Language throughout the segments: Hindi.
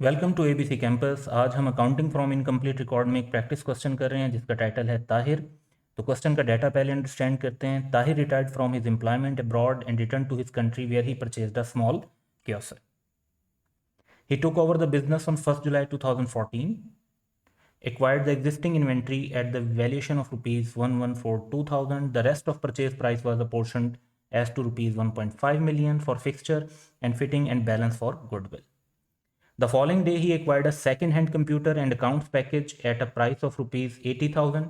Welcome to ABC campus. आज हम अकाउंटिंग फ्रॉम इनकम्प्लीट रिकॉर्ड में एक प्रैक्टिस क्वेश्चन कर रहे हैं जिसका टाइटल है ताहिर। तो क्वेश्चन का डाटा पहले अंडरस्टैंड करते हैं। Tahir retired from his employment abroad and return to his country where he purchased a small kiosk. He took over the business on 1st July 2014, acquired the existing inventory at the valuation of rupees 114,2000. The rest of purchase price was apportioned as to rupees 1.5 million for fixture and fitting and balance for goodwill. The following day, he acquired a second-hand computer and accounts package at a price of rupees 80,000.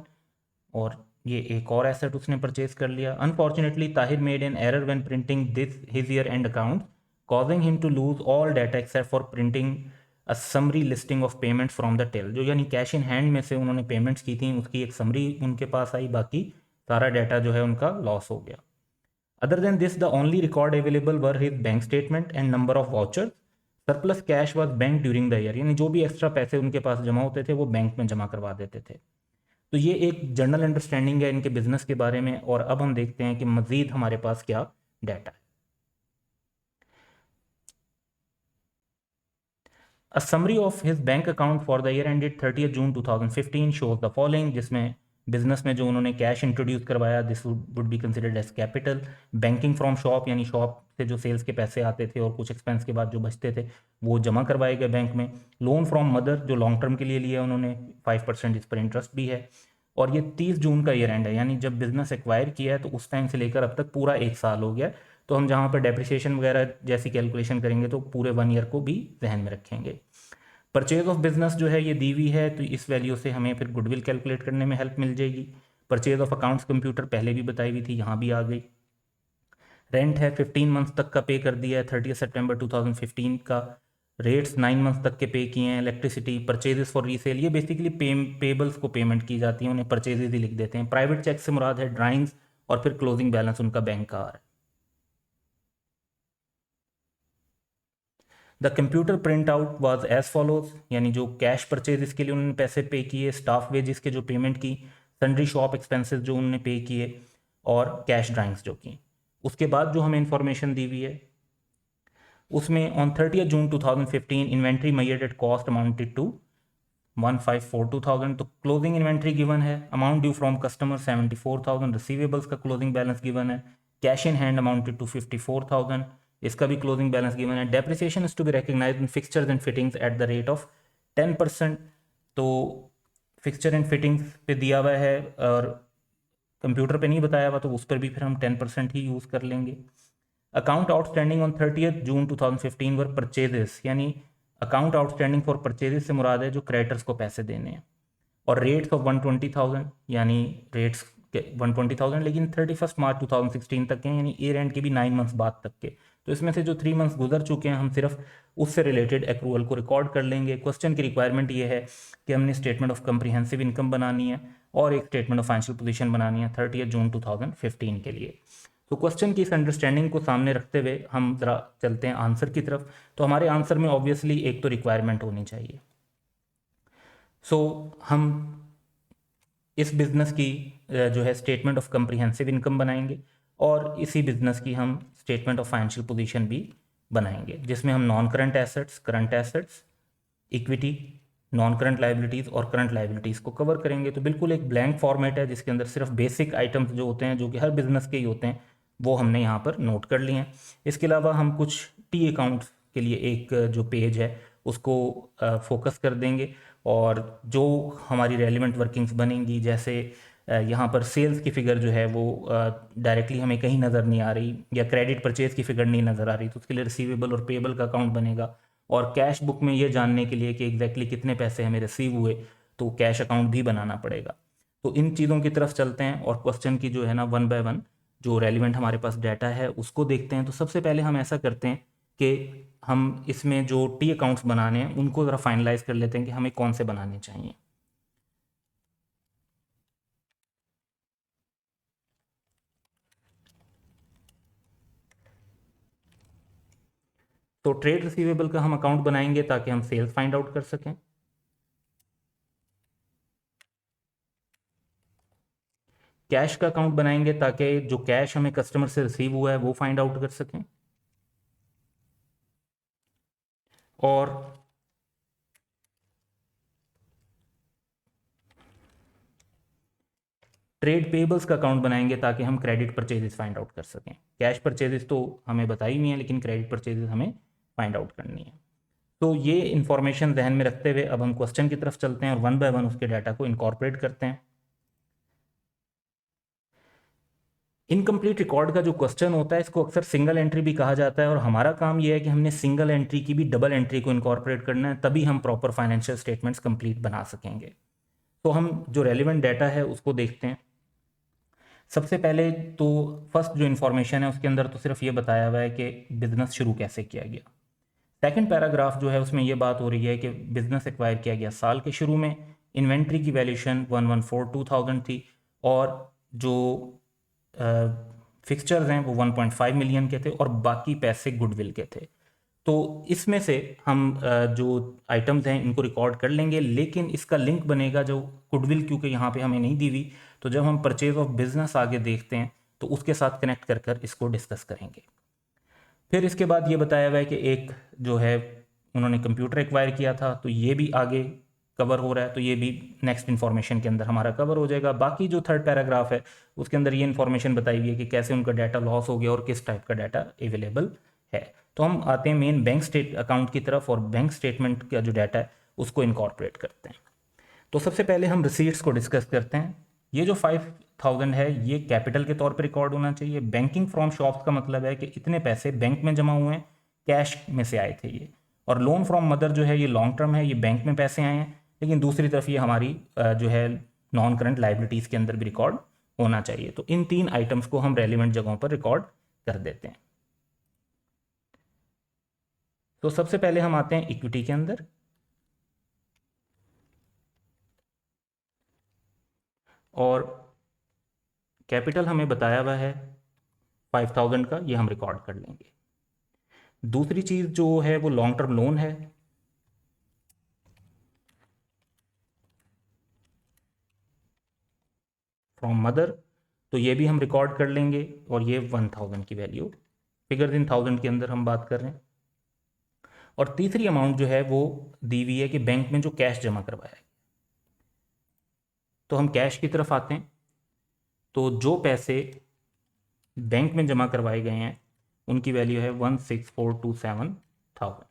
और ये एक और एसेट उसने परचेज कर लिया। Unfortunately Tahir made an error when printing this his year end account, causing him to lose all data except for printing a summary listing of payments from the till. जो यानी कैश इन हैंड में से उन्होंने पेमेंट्स की थी उसकी एक समरी उनके पास आई, बाकी सारा डाटा जो है उनका लॉस हो गया। Other than this, the only record available were his bank statement and number of vouchers. Surplus cash was banked during the year, यानी जो भी एक्स्ट्रा पैसे उनके पास जमा होते थे वो बैंक में जमा करवा देते थे। तो ये एक जनरल अंडरस्टैंडिंग है इनके बिजनेस के बारे में। और अब हम देखते हैं कि मजीद हमारे पास क्या डाटा है। A summary of his bank account for the year ended 30th June 2015 shows the following, जिसमें बिजनेस में जो उन्होंने कैश इंट्रोड्यूस करवाया this would be considered as capital. Banking from shop, यानी शॉप से जो सेल्स के पैसे आते थे और कुछ एक्सपेंस के बाद जो बचते थे वो जमा करवाए गए बैंक में। लोन फ्रॉम मदर जो लॉन्ग टर्म के लिए लिया उन्होंने 5%, इस पर इंटरेस्ट भी है। और ये 30 जून का ईयर एंड है, यानी जब बिजनेस एक्वायर किया है तो उस टाइम से लेकर अब तक पूरा एक साल हो गया। तो हम जहाँ पर डेप्रिसिएशन वगैरह जैसी कैलकुलेशन करेंगे तो पूरे 1 ईयर को भी जहन में रखेंगे। परचेज ऑफ बिजनेस जो है ये दी हुई है, तो इस वैल्यू से हमें फिर गुडविल कैलकुलेट करने में हेल्प मिल जाएगी। परचेज ऑफ अकाउंट्स कंप्यूटर पहले भी बताई हुई थी, यहाँ भी आ गई। रेंट है 15 मंथ्स तक का पे कर दिया है 30 सितंबर 2015 का। रेट्स 9 मंथ्स तक के पे किए हैं। इलेक्ट्रिसिटी, परचेजेस फॉर रीसेल, ये बेसिकली पेबल्स को पेमेंट की जाती है, उन्हें परचेजेस ही लिख देते हैं। प्राइवेट चेक से मुराद है ड्राइंग्स, और फिर क्लोजिंग बैलेंस उनका बैंक का आ रहा है। The computer print out was as follows, यानी जो कैश परचेज इसके लिए उन्होंने पैसे पे किए, स्टाफ वेजेस के जो पेमेंट की, सन्ड्री शॉप एक्सपेंसेस जो उन्होंने पे किए, और कैश ड्राइंग्स जो की। उसके बाद जो हमें इंफॉर्मेशन दी हुई है उसमें on 30 June 2015 inventory measured at cost amounted to 1542,000। तो क्लोजिंग इन्वेंट्री गिवन है। Amount due from customer 74,000। Receivables का क्लोजिंग बैलेंस गिवन है। Cash in hand amounted to 54,000, इसका भी क्लोजिंग बैलेंस गिवन है। Depreciation is to be recognised in fixtures and fittings at the rate of 10%। तो फिक्सचर एंड फिटिंग्स पे दिया हुआ है और कंप्यूटर पे नहीं बताया हुआ, तो उस पर भी फिर हम 10% ही यूज़ कर लेंगे। Account outstanding on 30 June 2015 were purchases, यानी अकाउंट आउटस्टैंडिंग फॉर परचेजेस से मुराद है जो क्रेडिटर्स को पैसे देने हैं। और रेट्स ऑफ 120,000, यानी रेट्स के 120,000 लेकिन 31 मार्च 2016 तक के हैं, यानी ईयर एंड के भी 9 मंथ्स बाद तक के। तो इसमें से जो 3 मंथ्स गुजर चुके हैं हम सिर्फ उससे रिलेटेड एक्रूवल को रिकॉर्ड कर लेंगे। क्वेश्चन की रिक्वायरमेंट ये है कि हमने स्टेटमेंट ऑफ कंप्रीहेंसिव इनकम बनानी है और एक स्टेटमेंट ऑफ फाइनेंशियल पोजीशन बनानी है 30 जून 2015 के लिए। तो क्वेश्चन की इस अंडरस्टैंडिंग को सामने रखते हुए हम ज़रा चलते हैं आंसर की तरफ। तो हमारे आंसर में ऑब्वियसली एक तो रिक्वायरमेंट होनी चाहिए। सो हम इस बिज़नेस की जो है स्टेटमेंट ऑफ कंप्रीहेंसिव इनकम बनाएंगे और इसी बिज़नेस की हम स्टेटमेंट ऑफ फाइनेंशियल पोजीशन भी बनाएंगे, जिसमें हम non current assets, current assets, equity, non current liabilities और करंट लाइबिलिटीज़ को कवर करेंगे। तो बिल्कुल एक ब्लैंक फॉर्मेट है जिसके अंदर सिर्फ बेसिक आइटम्स जो होते हैं, जो कि हर बिज़नेस के ही होते हैं, वो हमने यहाँ पर नोट कर लिए हैं। इसके अलावा हम कुछ टी अकाउंट्स के लिए एक जो पेज है उसको फोकस कर देंगे, और जो हमारी रेलिवेंट वर्किंग्स बनेंगी, जैसे यहाँ पर सेल्स की फ़िगर जो है वो डायरेक्टली हमें कहीं नज़र नहीं आ रही, या क्रेडिट परचेज़ की फ़िगर नहीं नज़र आ रही, तो उसके लिए रिसीवेबल और पेबल का अकाउंट बनेगा। और कैश बुक में ये जानने के लिए कि एग्जैक्टली कितने पैसे हमें रिसीव हुए, तो कैश अकाउंट भी बनाना पड़ेगा। तो इन चीज़ों की तरफ चलते हैं और क्वेश्चन की जो है ना 1 बाय 1 जो रेलिवेंट हमारे पास डाटा है उसको देखते हैं। तो सबसे पहले हम ऐसा करते हैं कि हम इसमें जो टी अकाउंट्स बनाने हैं उनको ज़रा फाइनलाइज कर लेते हैं कि हमें कौन से बनाने चाहिए। तो ट्रेड रिसीवेबल का हम अकाउंट बनाएंगे ताकि हम सेल्स फाइंड आउट कर सकें। कैश का अकाउंट बनाएंगे ताकि जो कैश हमें कस्टमर से रिसीव हुआ है वो फाइंड आउट कर सकें। और ट्रेड पेबल्स का अकाउंट बनाएंगे ताकि हम क्रेडिट परचेजेस फाइंड आउट कर सकें। कैश परचेजेस तो हमें बताई नहीं है, लेकिन क्रेडिट परचेजेस हमें फाइंड आउट करनी है। तो ये इन्फॉर्मेशन ध्यान में रखते हुए अब हम क्वेश्चन की तरफ चलते हैं और वन बाय वन उसके डाटा को इनकॉर्पोरेट करते हैं। इनकम्प्लीट रिकॉर्ड का जो क्वेश्चन होता है इसको अक्सर सिंगल एंट्री भी कहा जाता है, और हमारा काम यह है कि हमने सिंगल एंट्री की भी डबल एंट्री को इनकॉर्पोरेट करना है, तभी हम प्रॉपर फाइनेंशियल स्टेटमेंट्स कंप्लीट बना सकेंगे। तो हम जो रेलिवेंट डाटा है उसको देखते हैं। सबसे पहले तो फर्स्ट जो इन्फॉर्मेशन है उसके अंदर तो सिर्फ ये बताया हुआ है कि बिजनेस शुरू कैसे किया गया। सेकंड पैराग्राफ जो है उसमें ये बात हो रही है कि बिजनेस एक्वायर किया गया साल के शुरू में, इन्वेंट्री की वैल्यूएशन 114,2000 थी, और जो फिक्सचर्स हैं वो 1.5 मिलियन के थे, और बाकी पैसे गुडविल के थे। तो इसमें से हम जो आइटम्स हैं इनको रिकॉर्ड कर लेंगे, लेकिन इसका लिंक बनेगा जो गुडविल, क्योंकि यहाँ पे हमें नहीं दी हुई, तो जब हम परचेज ऑफ बिजनेस आगे देखते हैं तो उसके साथ कनेक्ट कर कर इसको डिस्कस करेंगे। फिर इसके बाद ये बताया हुआ है कि एक जो है उन्होंने कंप्यूटर एक्वायर किया था, तो ये भी आगे कवर हो रहा है, तो ये भी नेक्स्ट इन्फॉर्मेशन के अंदर हमारा कवर हो जाएगा। बाकी जो थर्ड पैराग्राफ है उसके अंदर ये इन्फॉर्मेशन बताई हुई है कि कैसे उनका डाटा लॉस हो गया और किस टाइप का डाटा अवेलेबल है। तो हम आते हैं मेन बैंक स्टेट अकाउंट की तरफ, और बैंक स्टेटमेंट का जो डाटा है उसको इनकॉर्पोरेट करते हैं। तो सबसे पहले हम रिसीट्स को डिस्कस करते हैं। ये जो 5,000 है ये कैपिटल के तौर पर रिकॉर्ड होना चाहिए। बैंकिंग फ्रॉम शॉप्स का मतलब है कि इतने पैसे बैंक में जमा हुए हैं, कैश में से आए थे ये। और लोन फ्रॉम मदर जो है ये लॉन्ग टर्म है, ये बैंक में पैसे आए हैं, लेकिन दूसरी तरफ ये हमारी जो है नॉन करंट लाइबिलिटीज़ के अंदर भी रिकॉर्ड होना चाहिए। तो इन तीन आइटम्स को हम रेलिवेंट जगहों पर रिकॉर्ड कर देते हैं। तो सबसे पहले हम आते हैं इक्विटी के अंदर, और कैपिटल हमें बताया हुआ है 5,000 का, ये हम रिकॉर्ड कर लेंगे। दूसरी चीज़ जो है वो लॉन्ग टर्म लोन है, फ्रॉम मदर, तो ये भी हम रिकॉर्ड कर लेंगे, और ये 1,000 की वैल्यू, फिगर्स इन थाउजेंड के अंदर हम बात कर रहे हैं। और तीसरी अमाउंट जो है वो दी हुई है कि बैंक में जो कैश जमा करवाया है, तो हम कैश की तरफ आते हैं। तो जो पैसे बैंक में जमा करवाए गए हैं उनकी वैल्यू है 16,427,000।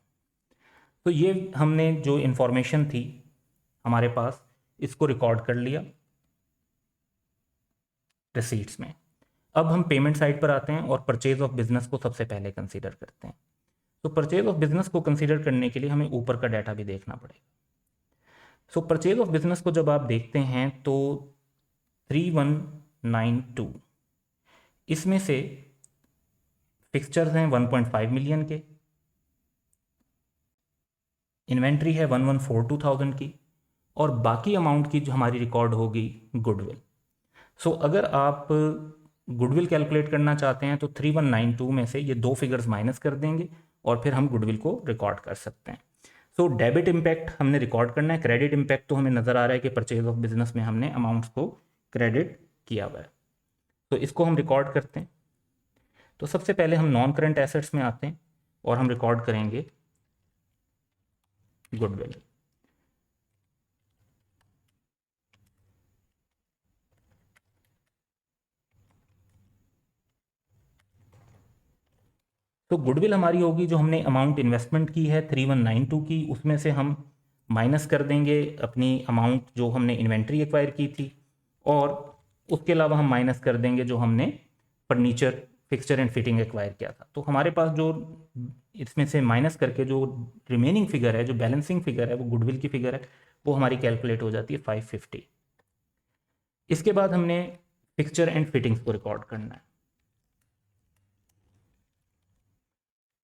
तो ये हमने जो इन्फॉर्मेशन थी हमारे पास इसको रिकॉर्ड कर लिया रिसीट्स में। अब हम पेमेंट साइड पर आते हैं और परचेज ऑफ बिजनेस को सबसे पहले कंसीडर करते हैं। तो परचेज ऑफ बिजनेस को कंसीडर करने के लिए हमें ऊपर का डाटा भी देखना पड़ेगा। सो परचेज ऑफ बिजनेस को जब आप देखते हैं तो 3192, इसमें से फिक्सचर्स हैं 1.5 मिलियन के, इन्वेंट्री है 1,142,000 की, और बाकी अमाउंट की जो हमारी रिकॉर्ड होगी गुडविल। सो अगर आप गुडविल कैलकुलेट करना चाहते हैं तो 3192 में से ये दो फिगर्स माइनस कर देंगे और फिर हम गुडविल को रिकॉर्ड कर सकते हैं। सो डेबिट इम्पैक्ट हमने रिकॉर्ड करना है, क्रेडिट इम्पैक्ट तो हमें नज़र आ रहा है कि परचेज ऑफ बिजनेस में हमने अमाउंट्स को क्रेडिट किया हुआ है, तो इसको हम रिकॉर्ड करते हैं। तो सबसे पहले हम नॉन करंट एसेट्स में आते हैं और हम रिकॉर्ड करेंगे गुडविल। तो गुडविल हमारी होगी जो हमने अमाउंट इन्वेस्टमेंट की है 3192 की, उसमें से हम माइनस कर देंगे अपनी अमाउंट जो हमने इन्वेंट्री एक्वायर की थी, और उसके अलावा हम माइनस कर देंगे जो हमने furniture fixture and fitting acquire किया था। तो हमारे पास जो इसमें से माइनस करके जो रिमेनिंग फिगर है, जो बैलेंसिंग फिगर है, वो गुडविल की फिगर है, वो हमारी कैलकुलेट हो जाती है 550। इसके बाद हमने फिक्सचर एंड फिटिंग्स को रिकॉर्ड करना है,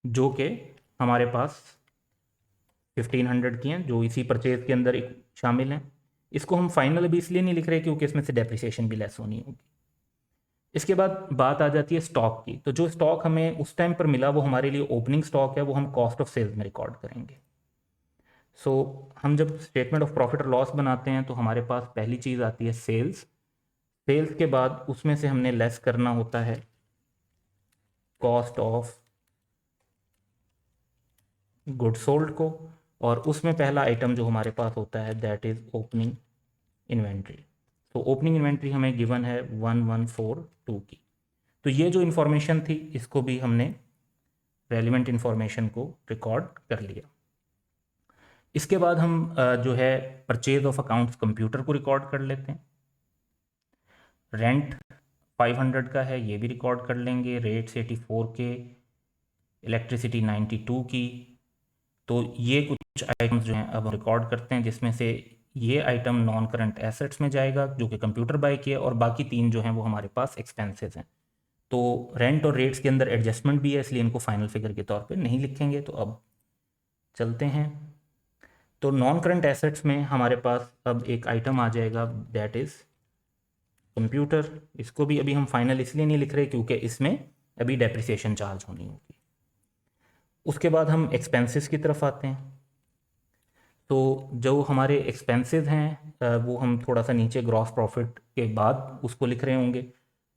जो कि हमारे पास 1500 की हैं, जो इसी परचेज के अंदर शामिल हैं। इसको हम फाइनल अभी इसलिए नहीं लिख रहे क्योंकि इसमें से डेप्रिसिएशन भी लेस होनी होगी। इसके बाद बात आ जाती है स्टॉक की। तो जो स्टॉक हमें उस टाइम पर मिला वो हमारे लिए ओपनिंग स्टॉक है, वो हम कॉस्ट ऑफ सेल्स में रिकॉर्ड करेंगे। सो हम जब स्टेटमेंट ऑफ प्रॉफिट और लॉस बनाते हैं तो हमारे पास पहली चीज़ आती है सेल्स। सेल्स के बाद उसमें से हमने लेस करना होता है कॉस्ट ऑफ गुड सोल्ड को, और उसमें पहला आइटम जो हमारे पास होता है दैट इज ओपनिंग इन्वेंट्री। तो ओपनिंग इन्वेंट्री हमें गिवन है 1142 की। तो ये जो इन्फॉर्मेशन थी इसको भी हमने रेलिवेंट इन्फॉर्मेशन को रिकॉर्ड कर लिया। इसके बाद हम जो है परचेज ऑफ अकाउंट्स कंप्यूटर को रिकॉर्ड कर लेते हैं। रेंट 500 का है, ये भी रिकॉर्ड कर लेंगे। रेट्स 84 के, इलेक्ट्रिसिटी 92 की। तो ये कुछ आइटम्स जो हैं अब रिकॉर्ड करते हैं, जिसमें से ये आइटम नॉन करंट एसेट्स में जाएगा जो कि कंप्यूटर बाय किया, और बाकी 3 जो हैं वो हमारे पास एक्सपेंसेस हैं। तो रेंट और रेट्स के अंदर एडजस्टमेंट भी है, इसलिए इनको फाइनल फिगर के तौर पे नहीं लिखेंगे। तो अब चलते हैं। तो नॉन करंट एसेट्स में हमारे पास अब एक आइटम आ जाएगा, दैट इज़ कंप्यूटर। इसको भी अभी हम फाइनल इसलिए नहीं लिख रहे क्योंकि इसमें अभी डेप्रिसिएशन चार्ज होनी होगी। उसके बाद हम एक्सपेंसेस की तरफ आते हैं। तो जो हमारे एक्सपेंसेस हैं वो हम थोड़ा सा नीचे ग्रॉस प्रॉफिट के बाद उसको लिख रहे होंगे।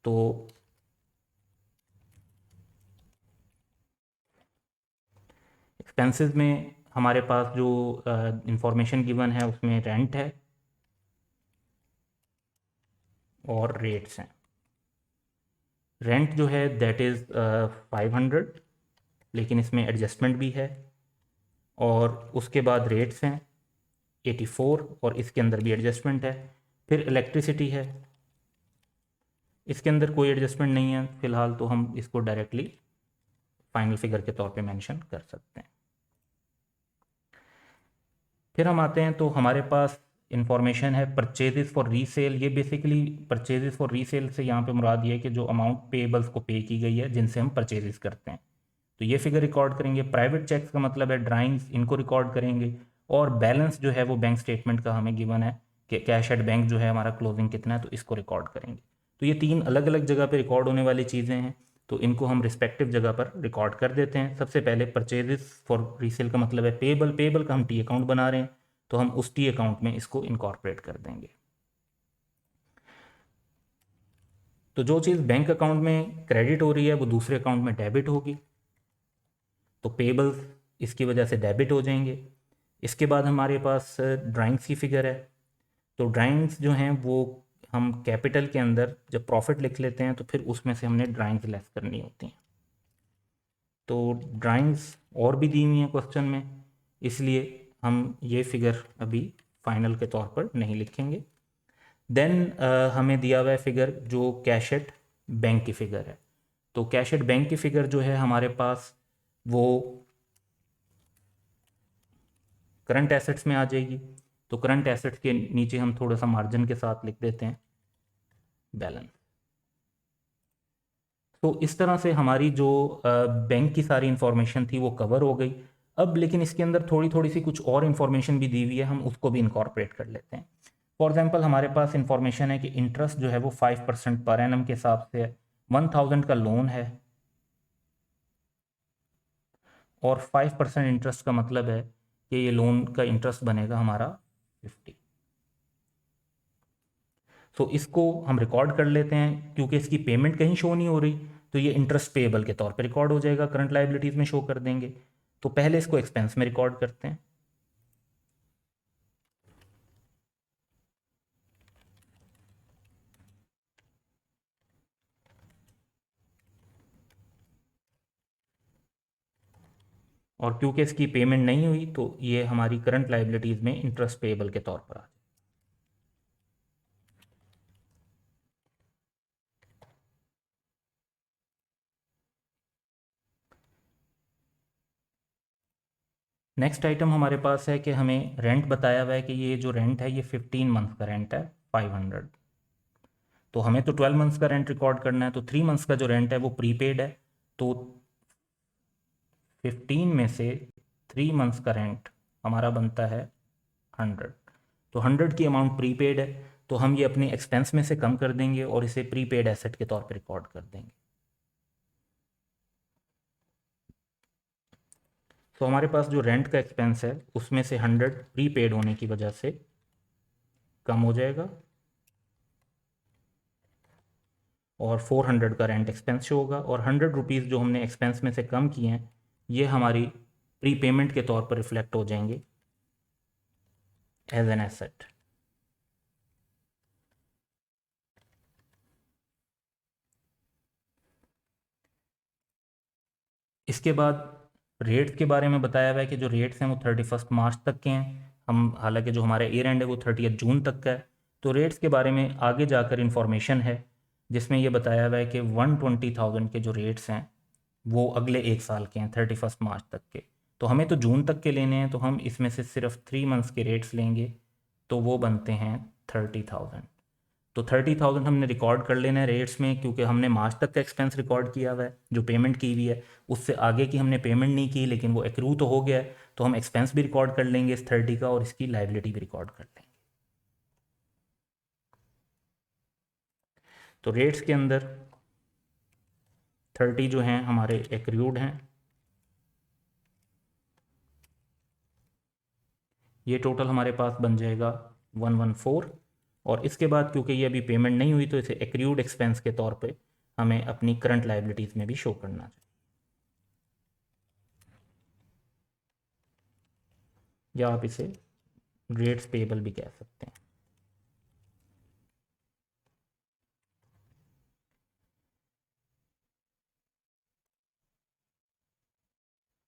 तो एक्सपेंसेस में हमारे पास जो इंफॉर्मेशन गिवन है उसमें रेंट है और रेट्स हैं। रेंट जो है दैट इज़ 500, लेकिन इसमें एडजस्टमेंट भी है। और उसके बाद रेट्स हैं 84 और इसके अंदर भी एडजस्टमेंट है। फिर इलेक्ट्रिसिटी है, इसके अंदर कोई एडजस्टमेंट नहीं है फ़िलहाल, तो हम इसको डायरेक्टली फाइनल फिगर के तौर पे मेंशन कर सकते हैं। फिर हम आते हैं, तो हमारे पास इंफॉर्मेशन है परचेजेस फॉर रीसेल। ये बेसिकली परचेजेस फॉर रीसेल से यहाँ पे मुराद ये है कि जो अमाउंट पेबल्स को पे की गई है जिनसे हम परचेजेस करते हैं, तो ये फिगर रिकॉर्ड करेंगे। प्राइवेट चेक्स का मतलब है ड्राइंग्स, इनको रिकॉर्ड करेंगे। और बैलेंस जो है वो बैंक स्टेटमेंट का हमें गिवन है कि कैश एट बैंक जो है हमारा क्लोजिंग कितना है, तो इसको रिकॉर्ड करेंगे। तो ये 3 अलग अलग जगह पे रिकॉर्ड होने वाली चीज़ें हैं, तो इनको हम रिस्पेक्टिव जगह पर रिकॉर्ड कर देते हैं। सबसे पहले परचेजेस फॉर रीसेल का मतलब है पेबल। पेबल का हम टी अकाउंट बना रहे हैं, तो हम उस टी अकाउंट में इसको इनकॉर्पोरेट कर देंगे। तो जो चीज़ बैंक अकाउंट में क्रेडिट हो रही है वो दूसरे अकाउंट में डेबिट होगी, तो पेबल्स इसकी वजह से डेबिट हो जाएंगे। इसके बाद हमारे पास ड्राइंग्स की फिगर है। तो ड्राइंग्स जो हैं वो हम कैपिटल के अंदर जब प्रॉफिट लिख लेते हैं तो फिर उसमें से हमने ड्राइंग्स लेस करनी होती हैं। तो ड्राइंग्स और भी दी हुई हैं क्वेश्चन में, इसलिए हम ये फिगर अभी फाइनल के तौर पर नहीं लिखेंगे। देन हमें दिया हुआ है फिगर जो कैश एट बैंक की फिगर है। तो कैश एट बैंक की फिगर जो है हमारे पास वो करंट एसेट्स में आ जाएगी। तो करंट एसेट्स के नीचे हम थोड़ा सा मार्जिन के साथ लिख देते हैं बैलेंस। तो इस तरह से हमारी जो बैंक की सारी इन्फॉर्मेशन थी वो कवर हो गई। अब लेकिन इसके अंदर थोड़ी थोड़ी सी कुछ और इन्फॉर्मेशन भी दी हुई है, हम उसको भी इनकॉर्पोरेट कर लेते हैं। फॉर एग्जांपल हमारे पास इन्फॉर्मेशन है कि इंटरेस्ट जो है वो 5% पर एनम के हिसाब से है। 1000 का लोन है और 5% इंटरेस्ट का मतलब है कि ये लोन का इंटरेस्ट बनेगा हमारा 50। तो इसको हम रिकॉर्ड कर लेते हैं, क्योंकि इसकी पेमेंट कहीं शो नहीं हो रही, तो ये इंटरेस्ट पेएबल के तौर पे रिकॉर्ड हो जाएगा, करंट लायबिलिटीज़ में शो कर देंगे। तो पहले इसको एक्सपेंस में रिकॉर्ड करते हैं। और क्योंकि इसकी पेमेंट नहीं हुई तो ये हमारी करंट लायबिलिटीज़ में इंटरेस्ट पेएबल के तौर पर आ जाए। नेक्स्ट आइटम हमारे पास है कि हमें रेंट बताया हुआ है कि ये जो रेंट है ये 15 मंथ का रेंट है 500। तो हमें तो 12 मंथ्स का रेंट रिकॉर्ड करना है, तो 3 मंथ्स का जो रेंट है वो प्रीपेड है। तो 15 में से 3 मंथ्स का रेंट हमारा बनता है 100। तो 100 की अमाउंट प्रीपेड है, तो हम ये अपने एक्सपेंस में से कम कर देंगे और इसे प्रीपेड एसेट के तौर पर रिकॉर्ड कर देंगे। तो हमारे पास जो रेंट का एक्सपेंस है उसमें से 100 प्रीपेड होने की वजह से कम हो जाएगा और 400 का रेंट एक्सपेंस शो होगा। और 100 रुपीज़ जो हमने एक्सपेंस में से कम किए हैं ये हमारी प्रीपेमेंट के तौर पर रिफ्लेक्ट हो जाएंगे एज एन एसेट। इसके बाद रेट्स के बारे में बताया हुआ है कि जो रेट्स हैं वो 31 मार्च तक के हैं। हम हालांकि जो हमारा ईयर एंड है वो 30 जून तक का है। तो रेट्स के बारे में आगे जाकर इन्फॉर्मेशन है जिसमें ये बताया हुआ है कि 120,000 के जो रेट्स हैं वो अगले एक साल के हैं 31 मार्च तक के। तो हमें तो जून तक के लेने हैं, तो हम इसमें से सिर्फ 3 मंथ्स के रेट्स लेंगे, तो वो बनते हैं 30,000। तो 30,000 हमने रिकॉर्ड कर लेना है रेट्स में, क्योंकि हमने मार्च तक का एक्सपेंस रिकॉर्ड किया हुआ है जो पेमेंट की हुई है। उससे आगे की हमने पेमेंट नहीं की, लेकिन वो एक्रू तो हो गया है, तो हम एक्सपेंस भी रिकॉर्ड कर लेंगे इस 30 का, और इसकी लाइबिलिटी भी रिकॉर्ड कर लेंगे। तो रेट्स के अंदर 30 जो हैं हमारे एक्रूड हैं। ये टोटल हमारे पास बन जाएगा 114। और इसके बाद क्योंकि ये अभी पेमेंट नहीं हुई, तो इसे एक्रूड एक्सपेंस के तौर पे हमें अपनी करंट लाइबिलिटीज़ में भी शो करना चाहिए, या आप इसे रेट्स पेबल भी कह सकते हैं।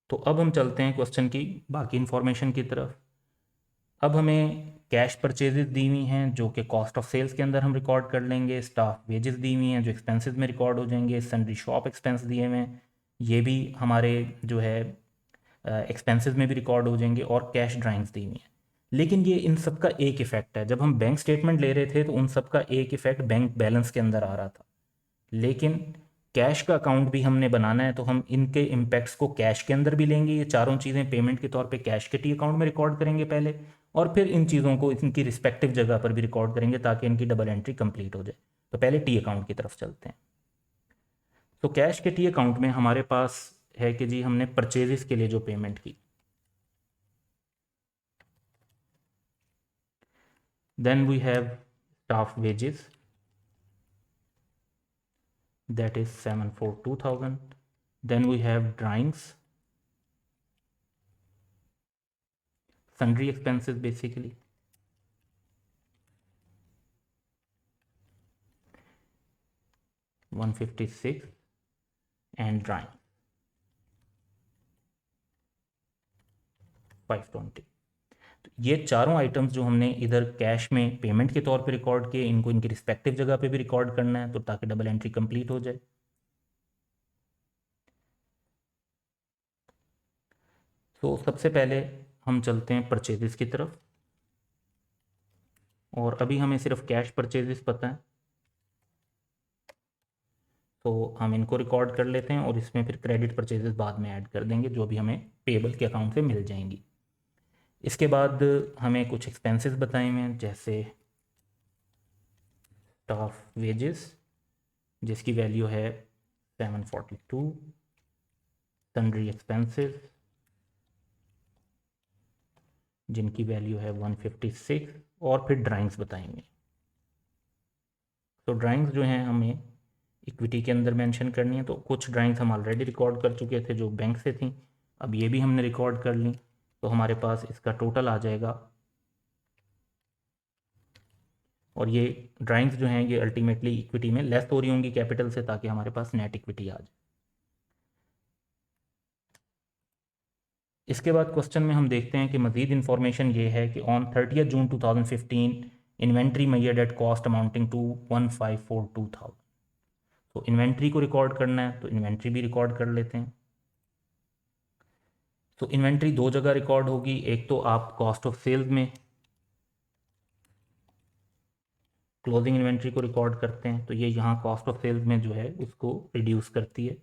तो अब हम चलते हैं क्वेश्चन की बाकी इन्फॉर्मेशन की तरफ। अब हमें कैश परचेजेस दी हुई हैं जो कि कॉस्ट ऑफ सेल्स के अंदर हम रिकॉर्ड कर लेंगे। स्टाफ वेजेस दी हुई हैं जो एक्सपेंसेस में रिकॉर्ड हो जाएंगे। सन्ड्री शॉप एक्सपेंस दिए हुए हैं, ये भी हमारे जो है एक्सपेंसेस में भी रिकॉर्ड हो जाएंगे। और कैश ड्राइंग्स दी हुई हैं। लेकिन ये इन सब का एक इफ़ेक्ट है। जब हम बैंक स्टेटमेंट ले रहे थे तो उन सब का एक इफ़ेक्ट बैंक बैलेंस के अंदर आ रहा था, लेकिन कैश का अकाउंट भी हमने बनाना है, तो हम इनके इम्पैक्ट्स को कैश के अंदर भी लेंगे। ये चारों चीज़ें पेमेंट के तौर पे कैश के टी अकाउंट में रिकॉर्ड करेंगे पहले, और फिर इन चीज़ों को इनकी रिस्पेक्टिव जगह पर भी रिकॉर्ड करेंगे ताकि इनकी डबल एंट्री कंप्लीट हो जाए। तो पहले टी अकाउंट की तरफ चलते हैं। तो कैश के टी अकाउंट में हमारे पास है कि जी हमने परचेजेस के लिए जो पेमेंट की, then we have staff wages, that is 742,000. Then we have drawings, sundry expenses basically, 156, and drawing 520। तो ये चारों आइटम्स जो हमने इधर कैश में पेमेंट के तौर पे रिकॉर्ड किए, इनको इनकी रिस्पेक्टिव जगह पे भी रिकॉर्ड करना है, तो ताकि डबल एंट्री कंप्लीट हो जाए। तो सबसे पहले हम चलते हैं परचेजेस की तरफ, और अभी हमें सिर्फ कैश परचेजेस पता है, तो हम इनको रिकॉर्ड कर लेते हैं, और इसमें फिर क्रेडिट परचेजेस बाद में ऐड कर देंगे जो भी हमें पेबल के अकाउंट से मिल जाएंगी। इसके बाद हमें कुछ एक्सपेंसेस बताए हुए हैं, जैसे स्टाफ वेजेस जिसकी वैल्यू है 742, सन्ड्री एक्सपेंसेस जिनकी वैल्यू है 156, और फिर ड्राइंग्स बताएंगे। तो ड्राइंग्स जो हैं हमें इक्विटी के अंदर मेंशन करनी है। तो कुछ ड्राइंग्स हम ऑलरेडी रिकॉर्ड कर चुके थे जो बैंक से थी, अब ये भी हमने रिकॉर्ड कर ली, तो हमारे पास इसका टोटल आ जाएगा। और ये ड्राइंग्स जो हैं ये अल्टीमेटली इक्विटी में लेस हो रही होंगी कैपिटल से, ताकि हमारे पास नेट इक्विटी आ जाए। इसके बाद क्वेश्चन में हम देखते हैं कि मज़ीद इन्फॉर्मेशन ये है कि on 30 June 2015 inventory measured at cost amounting to 1542,000। तो इन्वेंट्री को रिकॉर्ड करना है, तो इन्वेंट्री भी रिकॉर्ड कर लेते हैं। तो इन्वेंट्री दो जगह रिकॉर्ड होगी, एक तो आप कॉस्ट ऑफ सेल्स में क्लोजिंग इन्वेंट्री को रिकॉर्ड करते हैं, तो ये यहाँ कॉस्ट ऑफ सेल्स में जो है उसको रिड्यूस करती है।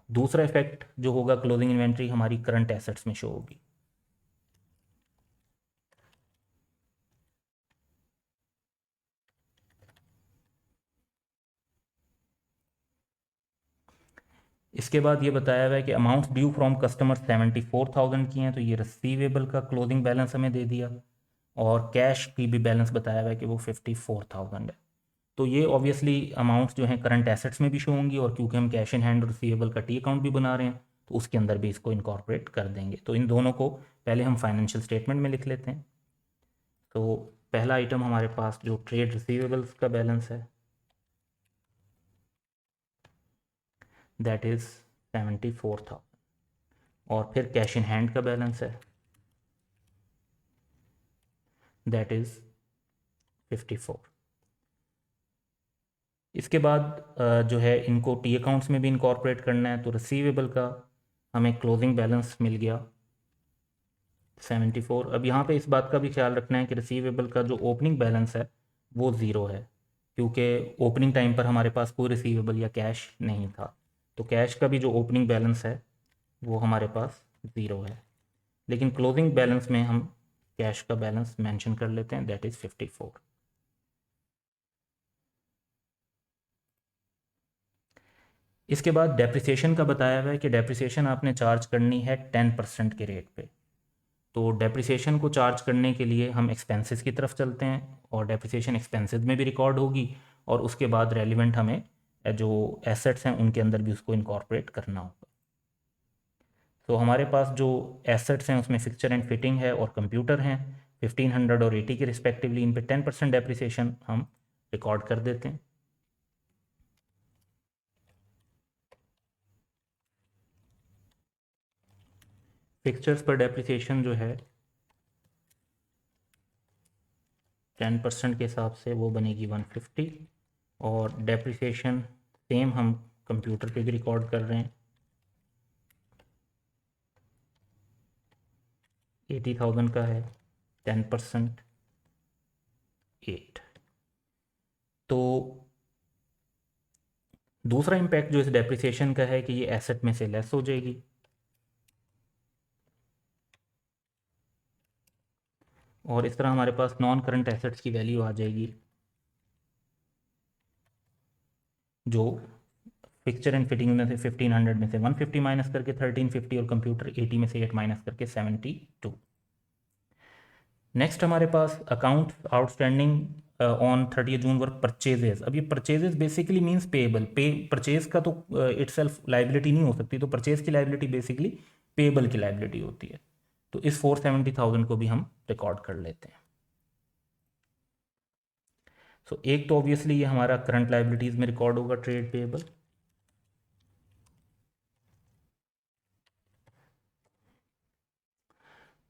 दूसरा इफेक्ट जो होगा, क्लोजिंग इन्वेंट्री हमारी करंट एसेट्स में शो होगी। इसके बाद ये बताया हुआ है कि अमाउंट्स ड्यू फ्रॉम कस्टमर 74,000 की हैं, तो ये रिसीवेबल का क्लोजिंग बैलेंस हमें दे दिया। और कैश की भी बैलेंस बताया हुआ है कि वो 54,000 है। तो ये ऑब्वियसली अमाउंट्स जो हैं करंट एसेट्स में भी शो होंगी, और क्योंकि हम कैश इन हैंड और रिसीवेबल का टी अकाउंट भी बना रहे हैं, तो उसके अंदर भी इसको इनकॉर्पोरेट कर देंगे। तो इन दोनों को पहले हम फाइनेंशियल स्टेटमेंट में लिख लेते हैं। तो पहला आइटम हमारे पास जो ट्रेड रिसीवेबल्स का बैलेंस है, दैट इज़ 74,000। और फिर कैश इन हैंड का बैलेंस है, दैट इज़ 54। इसके बाद जो है इनको टी अकाउंट्स में भी इनकॉर्पोरेट करना है, तो रिसीवेबल का हमें क्लोजिंग बैलेंस मिल गया 74। अब यहाँ पे इस बात का भी ख्याल रखना है कि रिसीवेबल का जो ओपनिंग बैलेंस है वो ज़ीरो है, क्योंकि ओपनिंग टाइम पर हमारे पास कोई रिसीवेबल या कैश नहीं था। तो कैश का भी जो ओपनिंग बैलेंस है वो हमारे पास ज़ीरो है, लेकिन क्लोजिंग बैलेंस में हम कैश का बैलेंस मेंशन कर लेते हैं, दैट इज़ 54। इसके बाद डेप्रिसिएशन का बताया हुआ है कि डेप्रिसिएशन आपने चार्ज करनी है 10% के रेट पे। तो डेप्रिसिएशन को चार्ज करने के लिए हम एक्सपेंसेस की तरफ चलते हैं, और डेप्रिसिएशन एक्सपेंसेस में भी रिकॉर्ड होगी, और उसके बाद रेलिवेंट हमें जो एसेट्स हैं उनके अंदर भी उसको इनकॉर्पोरेट करना होगा। तो हमारे पास जो एसेट्स हैं उसमें फिक्चर एंड फिटिंग है और कंप्यूटर हैं 1500 और 80 के रिस्पेक्टिवली। इन पे 10% डेप्रिसिएशन हम रिकॉर्ड कर देते हैं। फिक्चर्स पर डेप्रिसिएशन जो है 10% के हिसाब से वो बनेगी 150, और डेप्रिसिएशन सेम हम कंप्यूटर पे भी रिकॉर्ड कर रहे हैं 80,000 का है, 10% 8। तो दूसरा इम्पैक्ट जो इस डेप्रिसिएशन का है कि ये एसेट में से लेस हो जाएगी, और इस तरह हमारे पास नॉन करंट एसेट्स की वैल्यू आ जाएगी जो पिक्चर एंड फिटिंग में से 1500 में से 150 माइनस करके 1350, और कंप्यूटर 80 में से 8 माइनस करके 72। नेक्स्ट हमारे पास account outstanding on 30 June work purchases. अब ये purchases basically means payable. Purchase का तो इटसेल्फ लाइबिलिटी नहीं हो सकती, तो परचेज की लाइबिलिटी बेसिकली पेएबल की लाइबिलिटी होती है। तो इस 470,000 को भी हम रिकॉर्ड कर लेते हैं। सो एक तो ऑब्वियसली ये हमारा करंट लाइबिलिटीज में रिकॉर्ड होगा, ट्रेड पेएबल।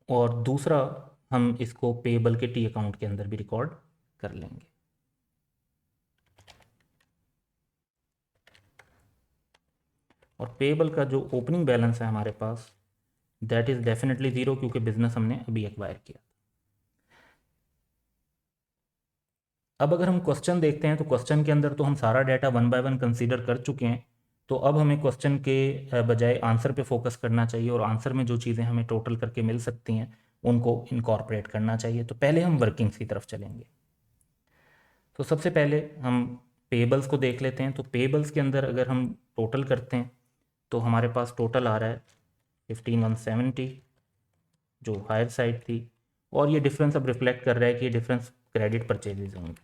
और दूसरा हम इसको पेएबल के टी अकाउंट के अंदर भी रिकॉर्ड कर लेंगे। और पेएबल का जो ओपनिंग बैलेंस है हमारे पास, दैट इज़ डेफिनेटली ज़ीरो, क्योंकि बिजनेस हमने अभी एक्वायर किया। अब अगर हम क्वेश्चन देखते हैं तो क्वेश्चन के अंदर तो हम सारा data one by one consider कर चुके हैं। तो अब हमें क्वेश्चन के बजाय आंसर पे फोकस करना चाहिए, और आंसर में जो चीज़ें हमें टोटल करके मिल सकती हैं उनको इनकॉर्पोरेट करना चाहिए। तो पहले हम वर्किंग्स की तरफ चलेंगे। तो सबसे पहले हम पेबल्स को देख लेते हैं। तो पेबल्स के अंदर अगर हम टोटल करते हैं तो हमारे पास टोटल आ रहा है 15,170 जो हायर साइड थी, और ये डिफरेंस अब रिफ्लेक्ट कर रहा है कि ये डिफरेंस क्रेडिट परचेजेज होंगे।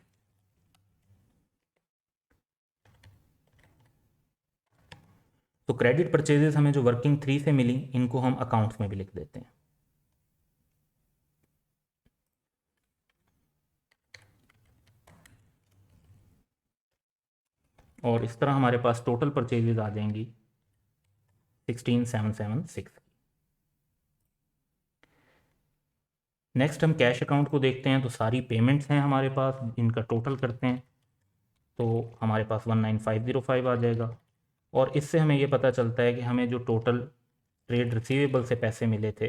तो क्रेडिट परचेजेस हमें जो वर्किंग 3 से मिली, इनको हम अकाउंट्स में भी लिख देते हैं। और इस तरह हमारे पास टोटल परचेजेज आ जाएंगी 16,776। नेक्स्ट हम कैश अकाउंट को देखते हैं। तो सारी पेमेंट्स हैं हमारे पास, इनका टोटल करते हैं तो हमारे पास 19,505 आ जाएगा। और इससे हमें ये पता चलता है कि हमें जो टोटल ट्रेड रिसीवेबल से पैसे मिले थे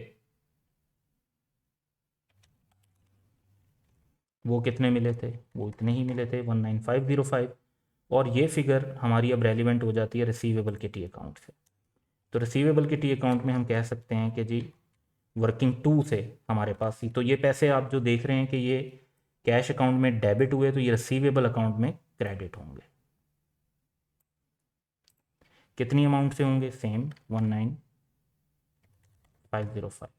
वो कितने मिले थे, वो इतने ही मिले थे 19,505। और ये फिगर हमारी अब रेलिवेंट हो जाती है रिसीवेबल के टी अकाउंट से। तो रिसीवेबल के टी अकाउंट में हम कह सकते हैं कि जी वर्किंग 2 से हमारे पास ही, तो ये पैसे आप जो देख रहे हैं कि ये कैश अकाउंट में डेबिट हुए, तो ये रिसीवेबल अकाउंट में क्रेडिट होंगे। कितनी अमाउंट से होंगे, सेम 19,505।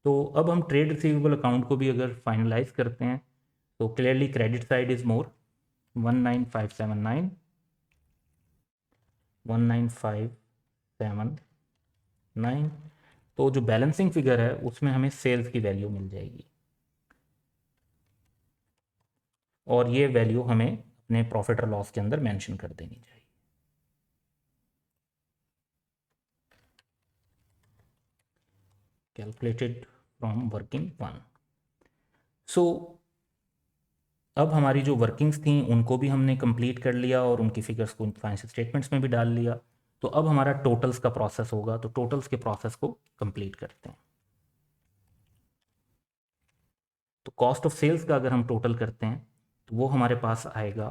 तो अब हम ट्रेड रिसीवेबल अकाउंट को भी अगर फाइनलाइज करते हैं तो clearly credit side is more 19,579 19,579। तो जो बैलेंसिंग फिगर है उसमें हमें सेल्स की वैल्यू मिल जाएगी, और ये वैल्यू हमें अपने प्रॉफिट और लॉस के अंदर मेंशन कर देनी चाहिए। Calculated from working one. So अब हमारी जो वर्किंग्स थी उनको भी हमने कंप्लीट कर लिया और उनकी फिगर्स को फाइनेंशियल स्टेटमेंट्स में भी डाल लिया। तो अब हमारा टोटल्स का प्रोसेस होगा, तो टोटल्स के प्रोसेस को कंप्लीट करते हैं। तो कॉस्ट ऑफ सेल्स का अगर हम टोटल करते हैं तो वो हमारे पास आएगा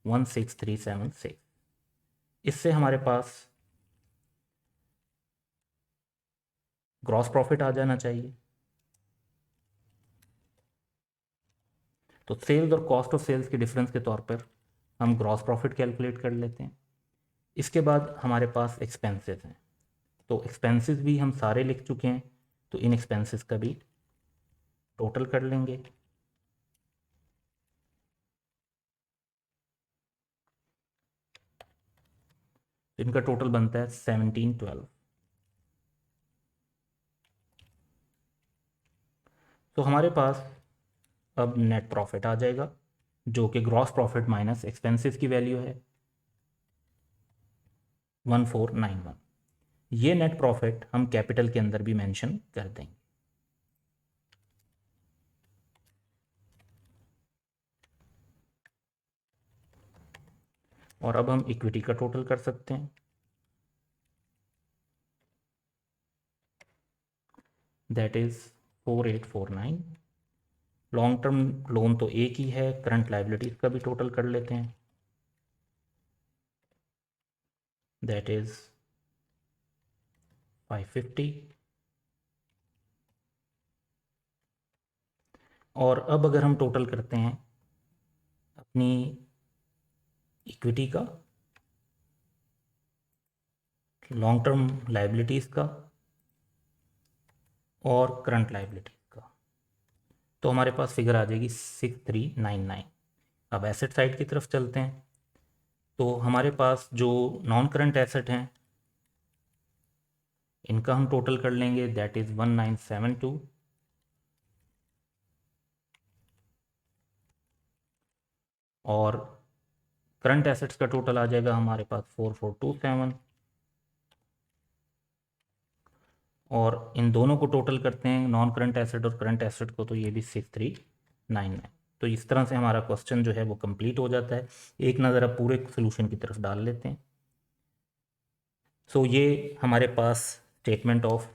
16376। इससे हमारे पास ग्रॉस प्रॉफिट आ जाना चाहिए। तो सेल्स और कॉस्ट ऑफ सेल्स के डिफरेंस के तौर पर हम ग्रॉस प्रॉफिट कैलकुलेट कर लेते हैं। इसके बाद हमारे पास एक्सपेंसेस हैं, तो एक्सपेंसेस भी हम सारे लिख चुके हैं, तो इन एक्सपेंसेस का भी टोटल कर लेंगे। तो इनका टोटल बनता है 1712। तो हमारे पास अब नेट प्रॉफिट आ जाएगा जो कि ग्रॉस प्रॉफिट माइनस एक्सपेंसेस की वैल्यू है 1491। ये नेट प्रॉफिट हम कैपिटल के अंदर भी मेंशन कर देंगे। और अब हम इक्विटी का टोटल कर सकते हैं। That is 4849। Long term loan तो एक ही है, करंट लाइबिलिटीज का भी टोटल कर लेते हैं। That is 550। और अब अगर हम टोटल करते हैं अपनी इक्विटी का, लॉन्ग टर्म लाइबिलिटीज़ का और करंट लाइबिलिटीज़ का, तो हमारे पास फिगर आ जाएगी 6399। अब एसेट साइड की तरफ चलते हैं। तो हमारे पास जो नॉन करंट एसेट हैं इनका हम टोटल कर लेंगे, दैट इज़ 1972। और करंट एसेट्स का टोटल आ जाएगा हमारे पास 4427। और इन दोनों को टोटल करते हैं, नॉन करंट एसेट और करंट एसेट को, तो ये भी 6399। तो इस तरह से हमारा क्वेश्चन जो है वो कंप्लीट हो जाता है। एक नज़र अब पूरे सोल्यूशन की तरफ डाल लेते हैं। सो ये हमारे पास स्टेटमेंट ऑफ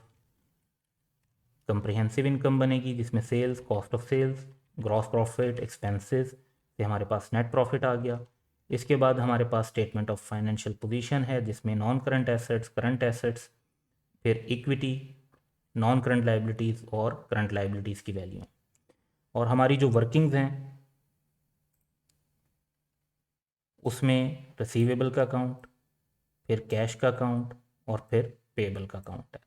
कंप्रिहेंसिव इनकम बनेगी जिसमें sales, cost of sales, gross profit, expenses से हमारे पास नेट प्रॉफिट आ गया। इसके बाद हमारे पास स्टेटमेंट ऑफ फाइनेंशियल पोजीशन है जिसमें non current assets, current assets, फिर इक्विटी, नॉन करंट लाइबिलिटीज़ और करंट लाइबिलिटीज़ की वैल्यू। और हमारी जो वर्किंग्स हैं उसमें रिसीवेबल का अकाउंट, फिर कैश का अकाउंट और फिर पेबल का अकाउंट है।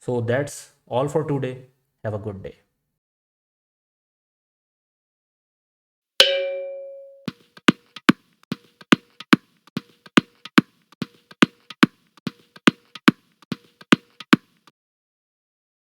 So that's all for today. Have a good day.